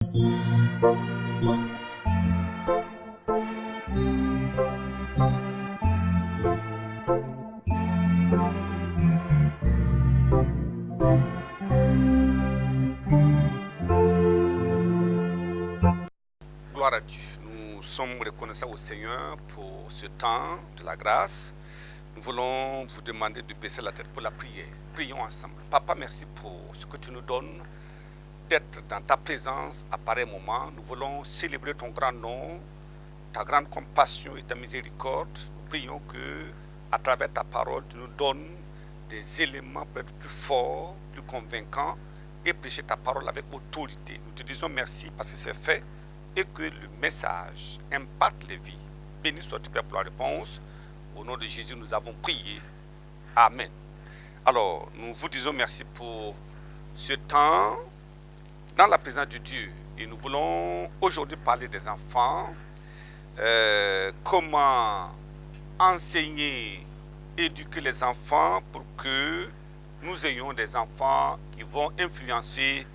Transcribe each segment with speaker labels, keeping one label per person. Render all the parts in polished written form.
Speaker 1: Gloire à Dieu. Nous sommes reconnaissants au Seigneur pour ce temps de la grâce. Nous voulons vous demander de baisser la tête pour la prière. Prions ensemble. Papa, merci pour ce que tu nous donnes d'être dans ta présence à pareil moment. Nous voulons célébrer ton grand nom, ta grande compassion et ta miséricorde. Nous prions que, à travers ta parole, tu nous donnes des éléments pour être plus forts, plus convaincants et prêcher ta parole avec autorité. Nous te disons merci parce que c'est fait et que le message impacte les vies. Béni sois-tu, Père, pour la réponse. Au nom de Jésus, nous avons prié. Amen. Alors, nous vous disons merci pour ce temps dans la présence de Dieu. Et nous voulons aujourd'hui parler des enfants. Comment enseigner, éduquer les enfants pour que nous ayons des enfants qui vont influencer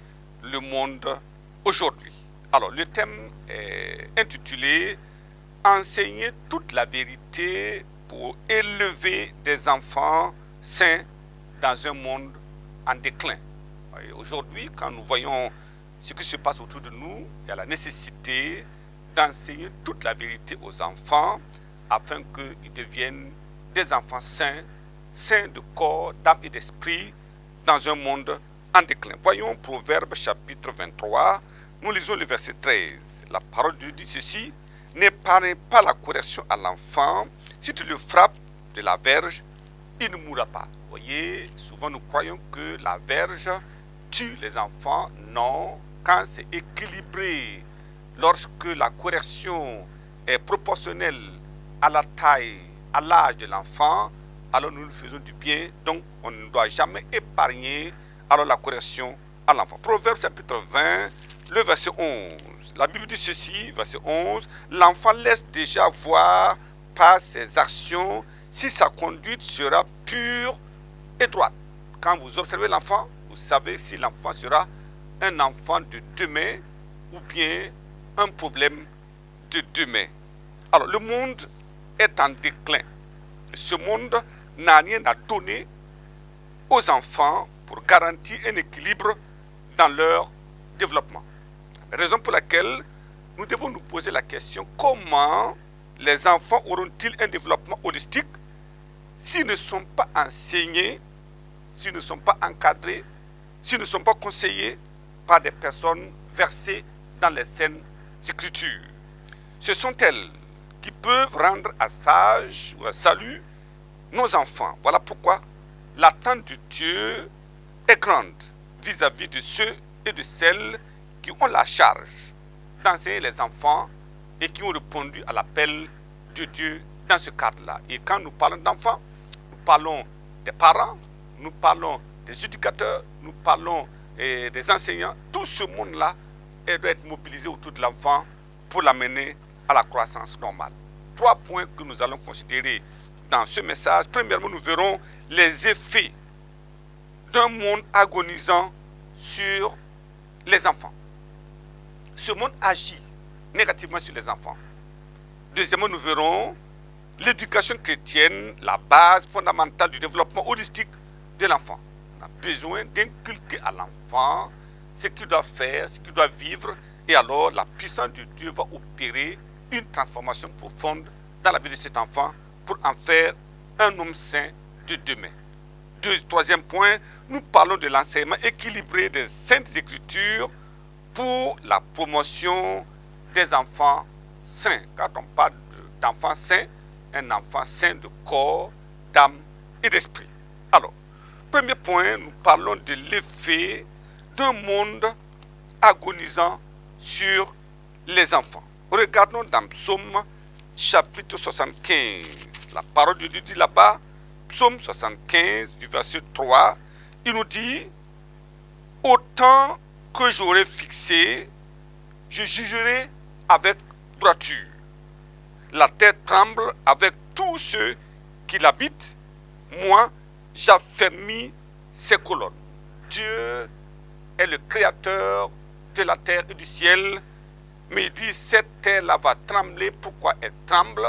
Speaker 1: le monde aujourd'hui. Alors, le thème est intitulé « Enseigner toute la vérité pour élever des enfants sains dans un monde en déclin ». Aujourd'hui, quand nous voyons ce qui se passe autour de nous, il y a la nécessité d'enseigner toute la vérité aux enfants afin qu'ils deviennent des enfants sains, sains de corps, d'âme et d'esprit dans un monde en déclin. Voyons Proverbe chapitre 23. Nous lisons le verset 13. La parole de Dieu dit ceci: n'épargne pas la correction à l'enfant. Si tu le frappes de la verge, il ne mourra pas. Vous voyez, souvent nous croyons que la verge tue les enfants. Non, quand c'est équilibré, lorsque la correction est proportionnelle à la taille, à l'âge de l'enfant, alors nous faisons du bien. Donc, on ne doit jamais épargner alors la correction à l'enfant. Proverbe chapitre 20. Le verset 11, la Bible dit ceci, verset 11, l'enfant laisse déjà voir par ses actions si sa conduite sera pure et droite. Quand vous observez l'enfant, vous savez si l'enfant sera un enfant de demain ou bien un problème de demain. Alors, le monde est en déclin. Ce monde n'a rien à donner aux enfants pour garantir un équilibre dans leur développement. Raison pour laquelle nous devons nous poser la question: comment les enfants auront-ils un développement holistique s'ils ne sont pas enseignés, s'ils ne sont pas encadrés, s'ils ne sont pas conseillés par des personnes versées dans les saintes écritures? Ce sont elles qui peuvent rendre à sage ou à salut nos enfants. Voilà pourquoi l'attente de Dieu est grande vis-à-vis de ceux et de celles qui ont la charge d'enseigner les enfants et qui ont répondu à l'appel de Dieu dans ce cadre-là. Et quand nous parlons d'enfants, nous parlons des parents, nous parlons des éducateurs, nous parlons des enseignants. Tout ce monde-là doit être mobilisé autour de l'enfant pour l'amener à la croissance normale. 3 points que nous allons considérer dans ce message. Premièrement, nous verrons les effets d'un monde agonisant sur les enfants. Ce monde agit négativement sur les enfants. Deuxièmement, nous verrons l'éducation chrétienne, la base fondamentale du développement holistique de l'enfant. On a besoin d'inculquer à l'enfant ce qu'il doit faire, ce qu'il doit vivre, et alors la puissance de Dieu va opérer une transformation profonde dans la vie de cet enfant pour en faire un homme saint de demain. Troisième point, nous parlons de l'enseignement équilibré des Saintes Écritures pour la promotion des enfants sains. Quand on parle d'enfants sains, un enfant sain de corps, d'âme et d'esprit. Alors, premier point, nous parlons de l'effet d'un monde agonisant sur les enfants. Regardons dans Psaume chapitre 75. La parole de Dieu dit là-bas, Psaume 75 du verset 3, il nous dit: autant que j'aurai fixé, je jugerai avec droiture. La terre tremble avec tous ceux qui l'habitent. Moi, j'affermis ses colonnes. Dieu est le créateur de la terre et du ciel. Mais il dit, cette terre-là va trembler. Pourquoi elle tremble?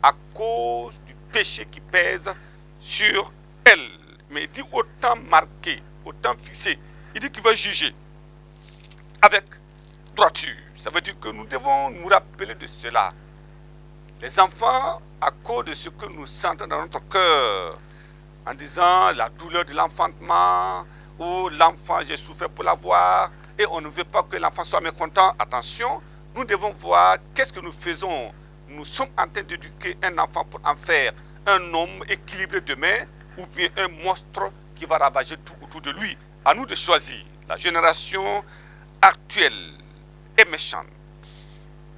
Speaker 1: À cause du péché qui pèse sur elle. Mais il dit autant marqué, autant fixé. Il dit qu'il va juger avec droiture. Ça veut dire que nous devons nous rappeler de cela. Les enfants, à cause de ce que nous sentons dans notre cœur, en disant la douleur de l'enfantement, ou l'enfant, j'ai souffert pour l'avoir, et on ne veut pas que l'enfant soit mécontent. Attention, nous devons voir qu'est-ce que nous faisons. Nous sommes en train d'éduquer un enfant pour en faire un homme équilibré demain, ou bien un monstre qui va ravager tout autour de lui. À nous de choisir. La génération actuelle est méchante,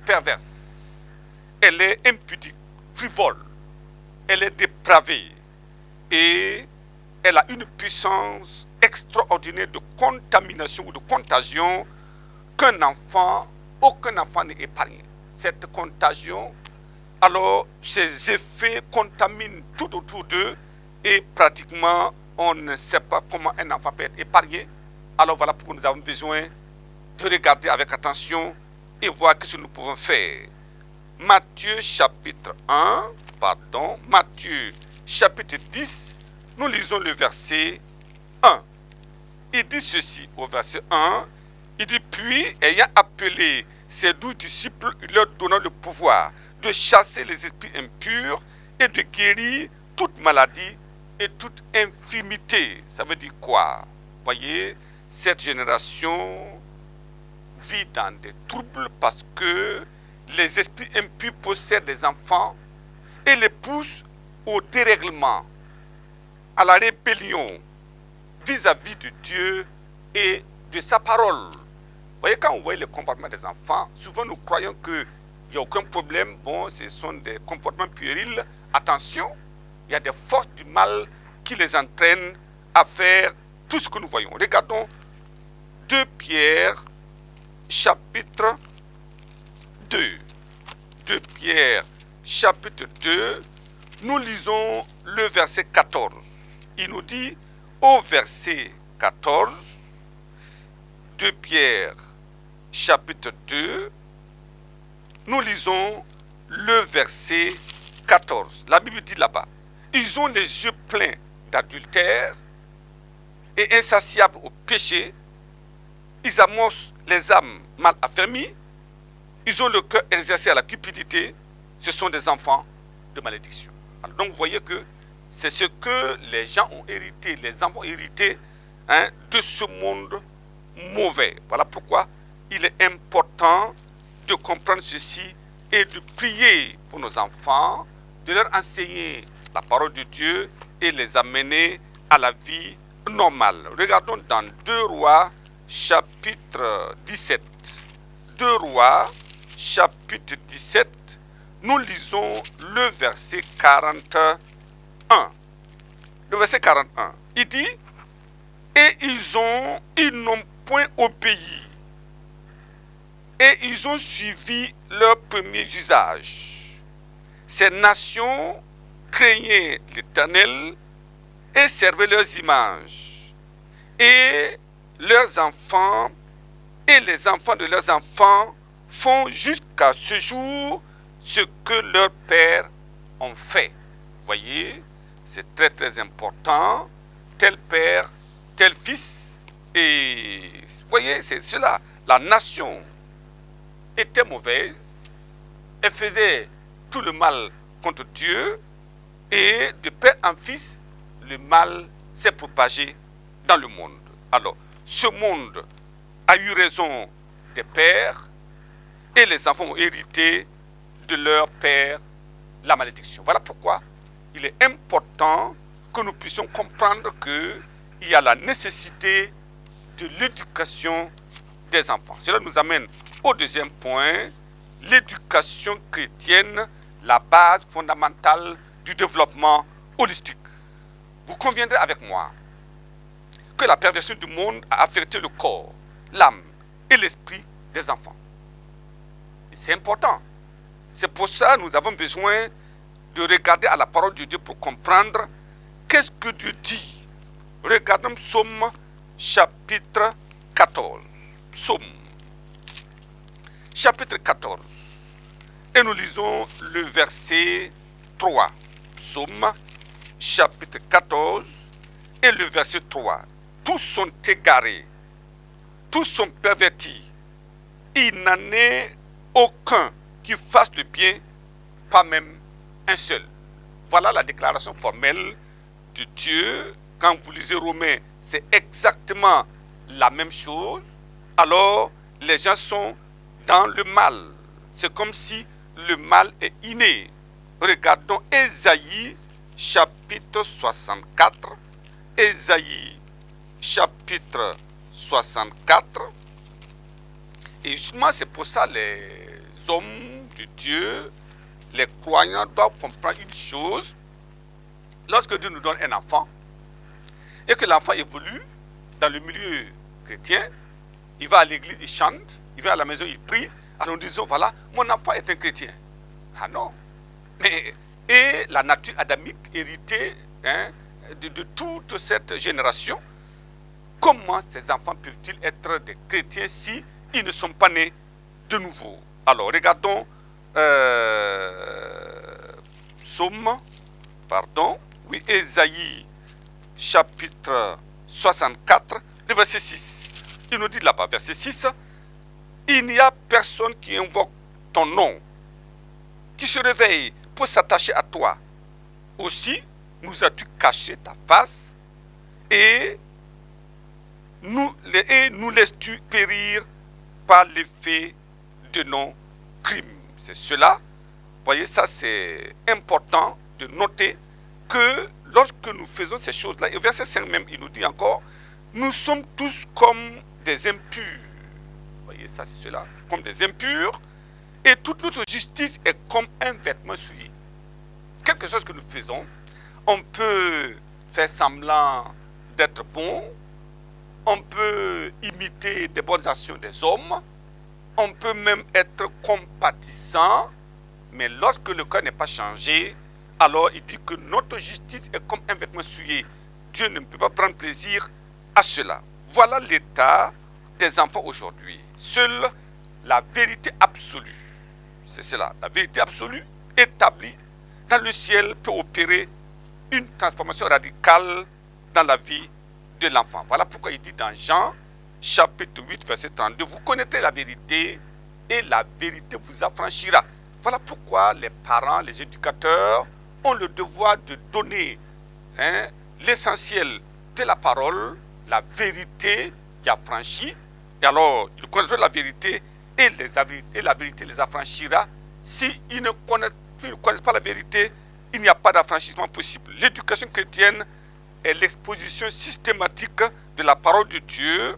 Speaker 1: perverse, elle est impudique, frivole, elle est dépravée et elle a une puissance extraordinaire de contamination ou de contagion aucun enfant n'est épargné. Cette contagion, alors ses effets contaminent tout autour d'eux et pratiquement on ne sait pas comment un enfant peut être épargné. Alors voilà pourquoi nous avons besoin de regarder avec attention et voir ce que nous pouvons faire. Matthieu chapitre 10, nous lisons le verset 1. Il dit ceci au verset 1, il dit, puis ayant appelé ses 12 disciples, il leur donna le pouvoir de chasser les esprits impurs et de guérir toute maladie et toute infirmité. Ça veut dire quoi? Voyez, cette génération vit dans des troubles parce que les esprits impurs possèdent des enfants et les poussent au dérèglement, à la rébellion vis-à-vis de Dieu et de sa parole. Vous voyez, quand on voit le comportement des enfants, souvent nous croyons qu'il n'y a aucun problème. Bon, ce sont des comportements puérils. Attention, il y a des forces du mal qui les entraînent à faire tout ce que nous voyons. Regardons 2 Pierre chapitre 2. 2 Pierre chapitre 2, nous lisons le verset 14. Il nous dit au verset 14, 2 Pierre chapitre 2, nous lisons le verset 14. La Bible dit là-bas, ils ont les yeux pleins d'adultère et insatiables au péché, ils amoncent les âmes mal affermies, ils ont le cœur exercé à la cupidité, ce sont des enfants de malédiction. Alors, donc vous voyez que c'est ce que les gens ont hérité, les enfants ont hérité de ce monde mauvais. Voilà pourquoi il est important de comprendre ceci et de prier pour nos enfants, de leur enseigner la parole de Dieu et les amener à la vie normale. Regardons dans 2 Rois chapitre 17. 2 Rois chapitre 17, nous lisons le verset 41. Le verset 41, il dit, et ils n'ont point obéi, et ils ont suivi leur premier usage. Ces nations craignaient l'Éternel et servaient leurs images. Et leurs enfants et les enfants de leurs enfants font jusqu'à ce jour ce que leurs pères ont fait. Voyez, c'est très très important. Tel père, tel fils. Et voyez, c'est cela. La nation était mauvaise. Elle faisait tout le mal contre Dieu. Et de père en fils, le mal s'est propagé dans le monde. Alors, ce monde a eu raison des pères et les enfants ont hérité de leur père la malédiction. Voilà pourquoi il est important que nous puissions comprendre qu'il y a la nécessité de l'éducation des enfants. Cela nous amène au deuxième point, l'éducation chrétienne, la base fondamentale du développement holistique. Vous conviendrez avec moi que la perversion du monde a affecté le corps, l'âme et l'esprit des enfants. C'est important. C'est pour ça que nous avons besoin de regarder à la parole de Dieu pour comprendre qu'est-ce que Dieu dit. Regardons Psaume chapitre 14. Psaume chapitre 14. Et nous lisons le verset 3. Psaume, chapitre 14, et le verset 3. Tous sont égarés, tous sont pervertis. Il n'en est aucun qui fasse le bien, pas même un seul. Voilà la déclaration formelle de Dieu. Quand vous lisez Romains, c'est exactement la même chose. Alors, les gens sont dans le mal. C'est comme si le mal est inné. Regardons Ésaïe chapitre 64. Ésaïe chapitre 64. Et justement, c'est pour ça les hommes de Dieu, les croyants doivent comprendre une chose. Lorsque Dieu nous donne un enfant, et que l'enfant évolue dans le milieu chrétien, il va à l'église, il chante, il va à la maison, il prie, alors nous disons, voilà, mon enfant est un chrétien. Ah non. Mais, et la nature adamique héritée de toute cette génération, comment ces enfants peuvent-ils être des chrétiens si ils ne sont pas nés de nouveau? Alors, regardons Ésaïe chapitre 64, le verset 6. Il nous dit là-bas, verset 6, il n'y a personne qui invoque ton nom, qui se réveille pour s'attacher à toi. Aussi, nous as-tu caché ta face et nous laisses-tu périr par l'effet de nos crimes. C'est cela. Voyez, ça c'est important de noter que lorsque nous faisons ces choses-là, et au verset 5 même, il nous dit encore, nous sommes tous comme des impurs. Voyez, ça c'est cela, comme des impurs, et toute notre justice est comme un vêtement souillé. Quelque chose que nous faisons, on peut faire semblant d'être bon, on peut imiter des bonnes actions des hommes, on peut même être compatissant, mais lorsque le cœur n'est pas changé, alors il dit que notre justice est comme un vêtement souillé. Dieu ne peut pas prendre plaisir à cela. Voilà l'état des enfants aujourd'hui. Seule la vérité absolue, c'est cela, la vérité absolue établie dans le ciel peut opérer une transformation radicale dans la vie de l'enfant. Voilà pourquoi il dit dans Jean chapitre 8 verset 32, vous connaîtrez la vérité et la vérité vous affranchira. Voilà pourquoi les parents, les éducateurs ont le devoir de donner l'essentiel de la parole, la vérité qui affranchit. Et alors, ils connaîtront la vérité et la vérité les affranchira. S'ils ne connaissent pas la vérité, il n'y a pas d'affranchissement possible. L'éducation chrétienne est l'exposition systématique de la parole de Dieu,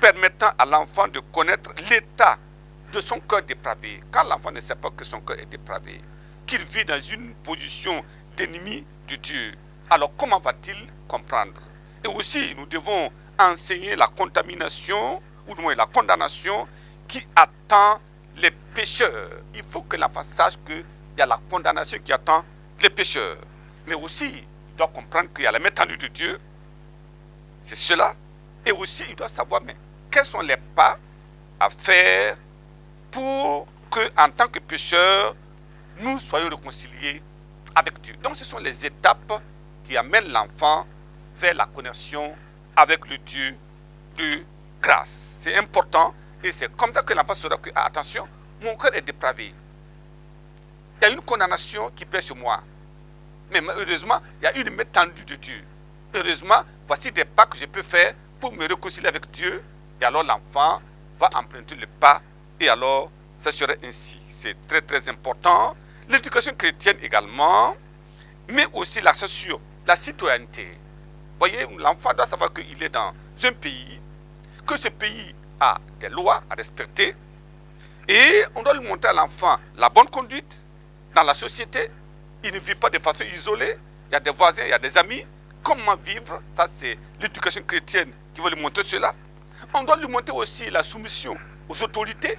Speaker 1: permettant à l'enfant de connaître l'état de son cœur dépravé. Quand l'enfant ne sait pas que son cœur est dépravé, qu'il vit dans une position d'ennemi de Dieu, alors comment va-t-il comprendre? Et aussi, nous devons enseigner la contamination, ou du moins la condamnation, qui attend les pécheurs. Il faut que l'enfant sache qu'il y a la condamnation qui attend les pécheurs. Mais aussi, il doit comprendre qu'il y a la main tendue de Dieu. C'est cela. Et aussi, il doit savoir, mais quels sont les pas à faire pour que, en tant que pécheurs, nous soyons réconciliés avec Dieu. Donc, ce sont les étapes qui amènent l'enfant vers la connexion avec le Dieu de grâce. C'est important et c'est comme ça que l'enfant saura que, attention, mon cœur est dépravé. Il y a une condamnation qui pèse sur moi. Mais heureusement, il y a une main tendue de Dieu. Heureusement, voici des pas que je peux faire pour me réconcilier avec Dieu. Et alors l'enfant va emprunter le pas. Et alors, ça serait ainsi. C'est très très important. L'éducation chrétienne également, mais aussi l'accès sur la citoyenneté. Vous voyez, l'enfant doit savoir qu'il est dans un pays, que ce pays a des lois à respecter. Et on doit lui montrer à l'enfant la bonne conduite dans la société. Il ne vit pas de façon isolée. Il y a des voisins, il y a des amis. Comment vivre? Ça, c'est l'éducation chrétienne qui va lui montrer cela. On doit lui montrer aussi la soumission aux autorités.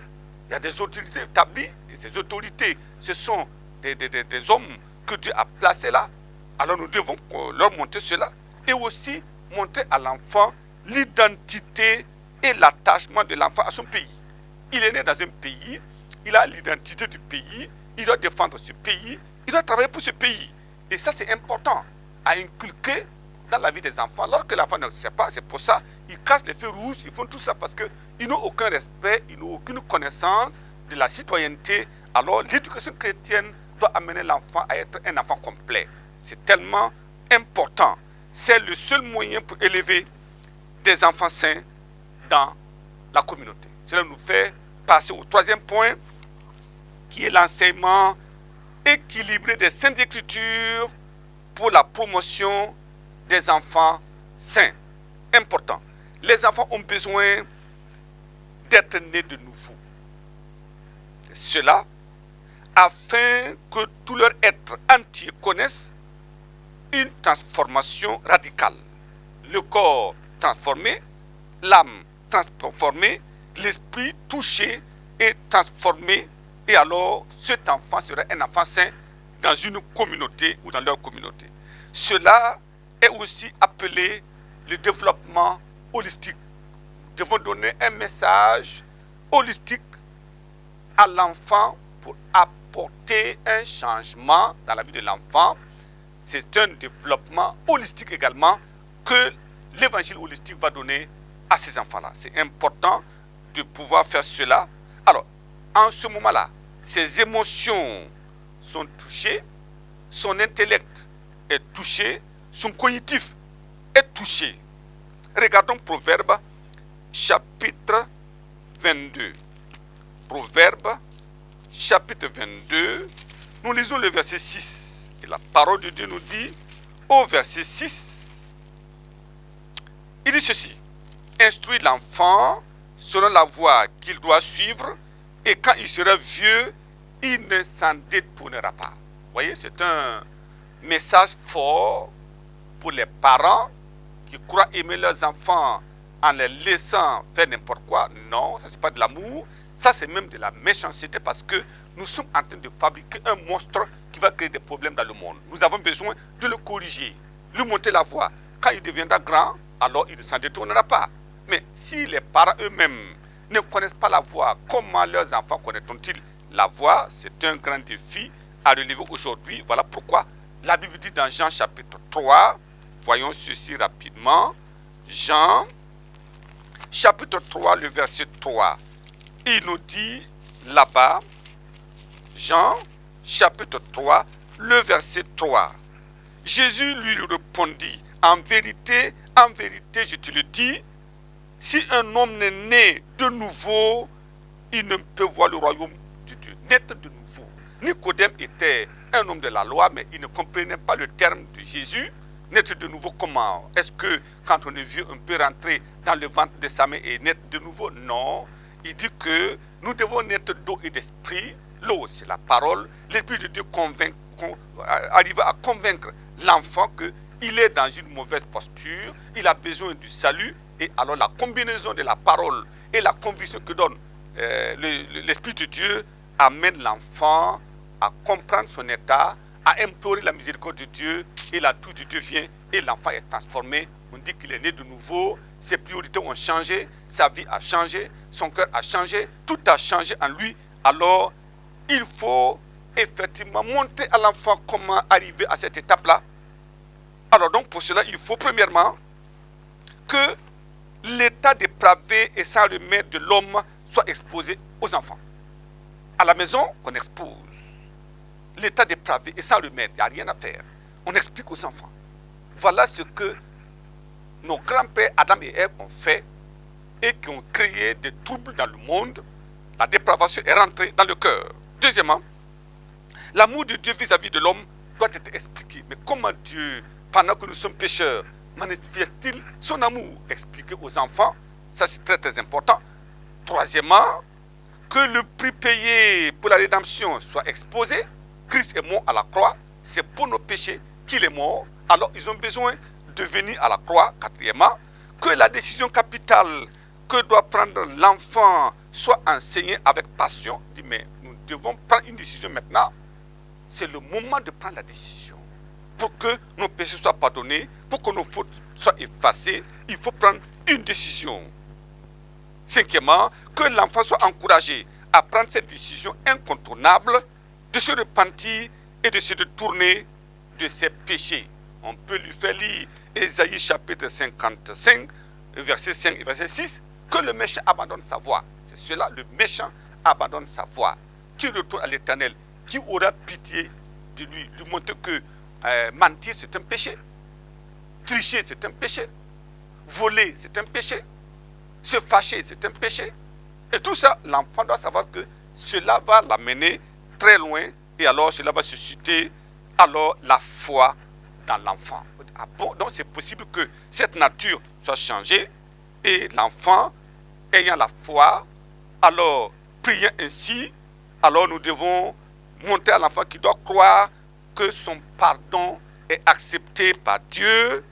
Speaker 1: Il y a des autorités établies. Et ces autorités, ce sont des hommes que Dieu a placés là. Alors nous devons leur montrer cela. Et aussi montrer à l'enfant l'identité et l'attachement de l'enfant à son pays. Il est né dans un pays, il a l'identité du pays, il doit défendre ce pays, il doit travailler pour ce pays. Et ça, c'est important à inculquer dans la vie des enfants. Lorsque l'enfant ne sait pas, c'est pour ça, ils cassent les feux rouges, ils font tout ça parce qu'ils n'ont aucun respect, ils n'ont aucune connaissance de la citoyenneté. Alors, l'éducation chrétienne doit amener l'enfant à être un enfant complet. C'est tellement important. C'est le seul moyen pour élever des enfants sains dans la communauté. Cela nous fait passer au troisième point, qui est l'enseignement équilibré des Saintes Écritures pour la promotion des enfants sains. Important. Les enfants ont besoin d'être nés de nouveau. Cela afin que tout leur être entier connaisse une transformation radicale. Le corps transformé, l'âme transformée, l'esprit touché et transformé. Et alors, cet enfant sera un enfant saint dans une communauté ou dans leur communauté. Cela est aussi appelé le développement holistique. Nous devons donner un message holistique à l'enfant pour apporter un changement dans la vie de l'enfant. C'est un développement holistique également que l'évangile holistique va donner à ces enfants-là. C'est important de pouvoir faire cela. Alors, en ce moment-là, ses émotions sont touchées, son intellect est touché, son cognitif est touché. Regardons Proverbe chapitre 22. Proverbe chapitre 22, nous lisons le verset 6. Et la parole de Dieu nous dit au verset 6, il dit ceci: instruis l'enfant selon la voie qu'il doit suivre, et quand il sera vieux, il ne s'en détournera pas. Vous voyez, c'est un message fort pour les parents qui croient aimer leurs enfants en les laissant faire n'importe quoi. Non, ça c'est pas de l'amour, ça c'est même de la méchanceté, parce que nous sommes en train de fabriquer un monstre qui va créer des problèmes dans le monde. Nous avons besoin de le corriger, lui monter la voie. Quand il deviendra grand, alors il ne s'en détournera pas. Mais si les parents eux-mêmes ne connaissent pas la voie, comment leurs enfants connaîtront-ils la voie? C'est un grand défi à relever aujourd'hui. Voilà pourquoi la Bible dit dans Jean chapitre 3, voyons ceci rapidement. Jean chapitre 3, le verset 3. Il nous dit là-bas, Jean chapitre 3, le verset 3. Jésus lui répondit: en vérité, je te le dis, si un homme n'est né de nouveau, il ne peut voir le royaume de Dieu. Naître de nouveau. Nicodème était un homme de la loi, mais il ne comprenait pas le terme de Jésus. Naître de nouveau comment? Est-ce que quand on est vieux, on peut rentrer dans le ventre de sa mère et naître de nouveau? Non. Il dit que nous devons naître d'eau et d'esprit. L'eau, c'est la parole. L'Esprit de Dieu arrive à convaincre l'enfant qu'il est dans une mauvaise posture, il a besoin du salut. Et alors la combinaison de la parole et la conviction que donne l'Esprit de Dieu amène l'enfant à comprendre son état, à implorer la miséricorde de Dieu, et la douce de Dieu vient et l'enfant est transformé. On dit qu'il est né de nouveau, ses priorités ont changé, sa vie a changé, son cœur a changé, tout a changé en lui. Alors, il faut effectivement montrer à l'enfant comment arriver à cette étape-là. Alors donc, pour cela, il faut premièrement que l'état dépravé et sans remède de l'homme soit exposé aux enfants. À la maison, on expose l'état dépravé et sans remède, il n'y a rien à faire. On explique aux enfants. Voilà ce que nos grands-pères Adam et Ève ont fait et qui ont créé des troubles dans le monde. La dépravation est rentrée dans le cœur. Deuxièmement, l'amour de Dieu vis-à-vis de l'homme doit être expliqué. Mais comment Dieu, pendant que nous sommes pécheurs, manifeste-t-il son amour? Expliqué aux enfants, ça c'est très très important. Troisièmement, que le prix payé pour la rédemption soit exposé. Christ est mort à la croix, c'est pour nos péchés qu'il est mort. Alors ils ont besoin de venir à la croix. Quatrièmement, que la décision capitale que doit prendre l'enfant soit enseignée avec passion. Dit, mais nous devons prendre une décision maintenant. C'est le moment de prendre la décision. Pour que nos péchés soient pardonnés, pour que nos fautes soient effacées, il faut prendre une décision. Cinquièmement, que l'enfant soit encouragé à prendre cette décision incontournable de se repentir et de se détourner de ses péchés. On peut lui faire lire Ésaïe chapitre 55, verset 5 et verset 6, que le méchant abandonne sa voie. C'est cela, le méchant abandonne sa voie. Qui retourne à l'Éternel, qui aura pitié de lui, lui montrer que mentir c'est un péché, tricher c'est un péché, voler c'est un péché, se fâcher c'est un péché. Et tout ça, l'enfant doit savoir que cela va l'amener très loin et alors cela va susciter alors la foi dans l'enfant. Ah bon, donc c'est possible que cette nature soit changée et l'enfant ayant la foi, alors priant ainsi, alors nous devons montrer à l'enfant qu'il doit croire que son pardon est accepté par Dieu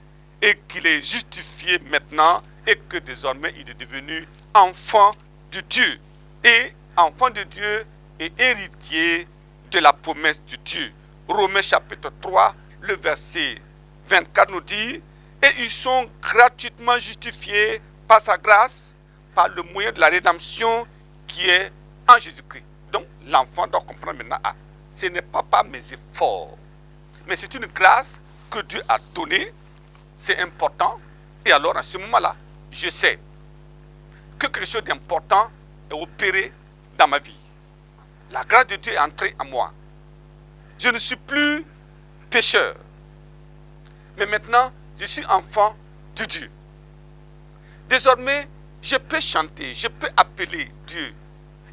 Speaker 1: et qu'il est justifié maintenant et que désormais il est devenu enfant de Dieu. Et enfant de Dieu et héritier de la promesse de Dieu. Romains chapitre 3, le verset 24 nous dit, et ils sont gratuitement justifiés par sa grâce, par le moyen de la rédemption qui est en Jésus-Christ. Donc l'enfant doit comprendre maintenant, ce n'est pas par mes efforts, mais c'est une grâce que Dieu a donnée, c'est important, et alors à ce moment-là, je sais que quelque chose d'important est opéré dans ma vie. La grâce de Dieu est entrée en moi. Je ne suis plus pécheur, mais maintenant, je suis enfant de Dieu. Désormais, je peux chanter, je peux appeler Dieu.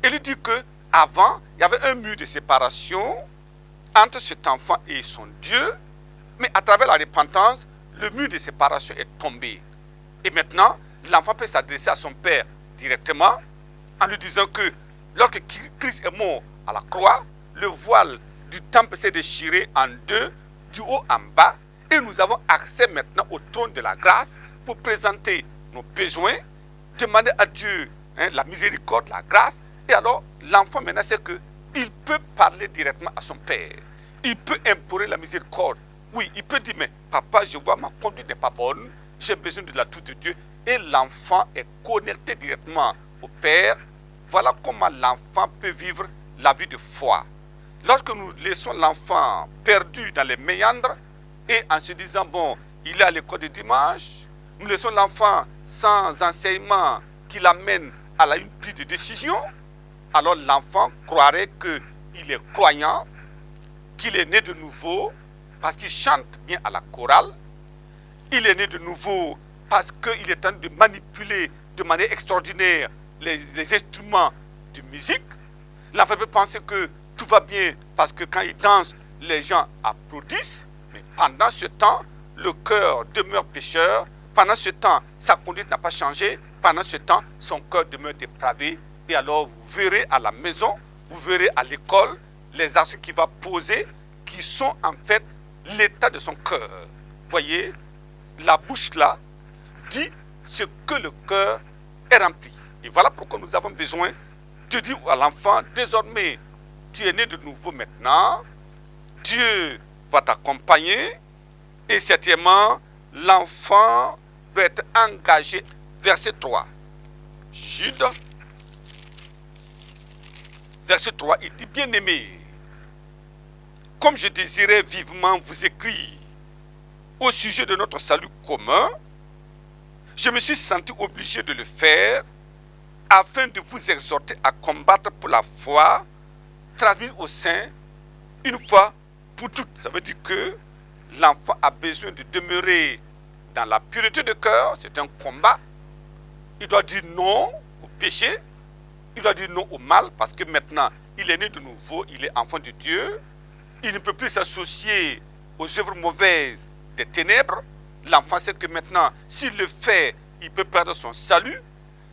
Speaker 1: Et lui dire que avant, il y avait un mur de séparation entre cet enfant et son Dieu, mais à travers la repentance, le mur de séparation est tombé. Et maintenant, l'enfant peut s'adresser à son père directement en lui disant que lorsque Christ est mort à la croix, le voile du temple s'est déchiré en deux, du haut en bas, et nous avons accès maintenant au trône de la grâce pour présenter nos besoins, demander à Dieu la miséricorde, la grâce, et alors l'enfant maintenant sait qu'il peut parler directement à son père, il peut implorer la miséricorde. Oui, il peut dire, mais papa, je vois ma conduite n'est pas bonne, j'ai besoin de la toute de Dieu, et l'enfant est connecté directement au père. Voilà comment l'enfant peut vivre la vie de foi. Lorsque nous laissons l'enfant perdu dans les méandres et en se disant, bon, il est à l'école de dimanche, nous laissons l'enfant sans enseignement qui l'amène à une prise de décision, alors l'enfant croirait qu'il est croyant, qu'il est né de nouveau parce qu'il chante bien à la chorale, il est né de nouveau parce qu'il est en train de manipuler de manière extraordinaire les instruments de musique. L'enfant peut penser que tout va bien parce que quand il danse, les gens applaudissent. Mais pendant ce temps, le cœur demeure pécheur. Pendant ce temps, sa conduite n'a pas changé. Pendant ce temps, son cœur demeure dépravé. Et alors, vous verrez à la maison, vous verrez à l'école, les actions qu'il va poser, qui sont en fait l'état de son cœur. Voyez, la bouche là dit ce que le cœur est rempli. Et voilà pourquoi nous avons besoin de dire à l'enfant, désormais, tu es né de nouveau maintenant, Dieu va t'accompagner, et septièmement, l'enfant doit être engagé. Verset 3. Jude, verset 3, il dit, bien-aimé, comme je désirais vivement vous écrire au sujet de notre salut commun, je me suis senti obligé de le faire afin de vous exhorter à combattre pour la foi transmise au sein une fois pour toutes. Ça veut dire que l'enfant a besoin de demeurer dans la pureté de cœur, c'est un combat. Il doit dire non au péché, il doit dire non au mal, parce que maintenant, il est né de nouveau, il est enfant de Dieu. Il ne peut plus s'associer aux œuvres mauvaises des ténèbres. L'enfant sait que maintenant, s'il le fait, il peut perdre son salut.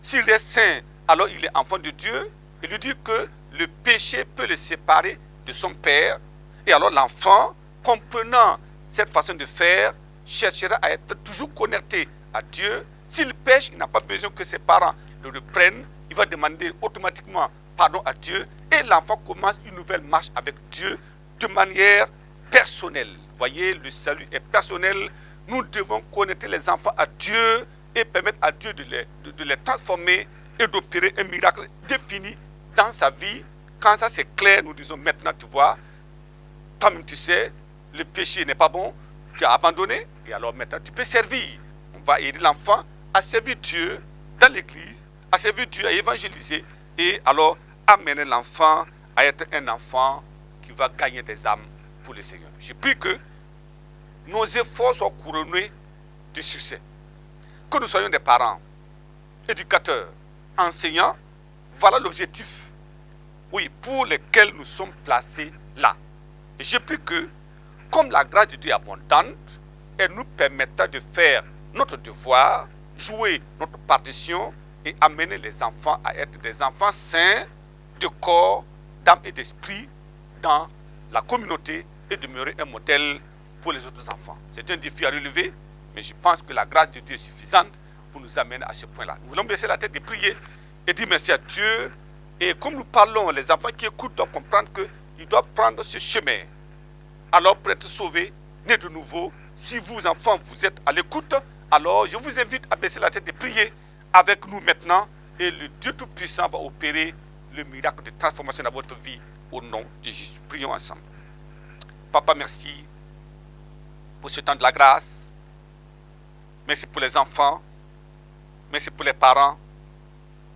Speaker 1: S'il est saint, alors il est enfant de Dieu. Il lui dit que le péché peut le séparer de son père. Et alors l'enfant, comprenant cette façon de faire, cherchera à être toujours connecté à Dieu. S'il pêche, il n'a pas besoin que ses parents le reprennent. Il va demander automatiquement pardon à Dieu. Et l'enfant commence une nouvelle marche avec Dieu de manière personnelle. Voyez, le salut est personnel. Nous devons connecter les enfants à Dieu et permettre à Dieu de les transformer et d'opérer un miracle défini dans sa vie. Quand ça c'est clair, nous disons maintenant, tu vois, comme tu sais, le péché n'est pas bon, tu as abandonné, et alors maintenant tu peux servir. On va aider l'enfant à servir Dieu dans l'église, à servir Dieu, à évangéliser, et alors amener l'enfant à être un enfant qui va gagner des âmes pour le Seigneur. Je prie que nos efforts soient couronnés de succès. Que nous soyons des parents, éducateurs, enseignants, voilà l'objectif, oui, pour lequel nous sommes placés là. Et je prie que, comme la grâce de Dieu est abondante, elle nous permettra de faire notre devoir, jouer notre partition et amener les enfants à être des enfants saints de corps, d'âme et d'esprit dans la communauté et demeurer un modèle pour les autres enfants. C'est un défi à relever, mais je pense que la grâce de Dieu est suffisante pour nous amener à ce point-là. Nous voulons baisser la tête et prier et dire merci à Dieu. Et comme nous parlons, les enfants qui écoutent doivent comprendre qu'ils doivent prendre ce chemin. Alors pour être sauvés, nés de nouveau, si vous enfants, vous êtes à l'écoute, alors je vous invite à baisser la tête et prier avec nous maintenant. Et le Dieu Tout-Puissant va opérer le miracle de transformation dans votre vie au nom de Jésus. Prions ensemble. Papa, merci pour ce temps de la grâce. Merci pour les enfants. Merci pour les parents.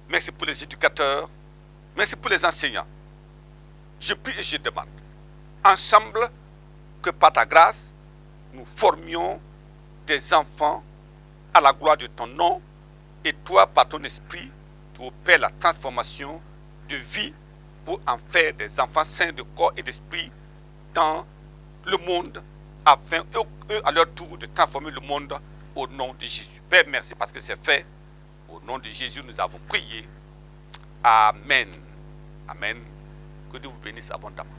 Speaker 1: Merci pour les éducateurs. Merci pour les enseignants. Je prie et je demande, ensemble, que par ta grâce, nous formions des enfants à la gloire de ton nom. Et toi, par ton esprit, tu opères la transformation de vie pour en faire des enfants saints de corps et d'esprit dans le monde, afin, eux, à leur tour, de transformer le monde au nom de Jésus. Père, merci parce que c'est fait. Au nom de Jésus, nous avons prié. Amen. Amen. Que Dieu vous bénisse abondamment.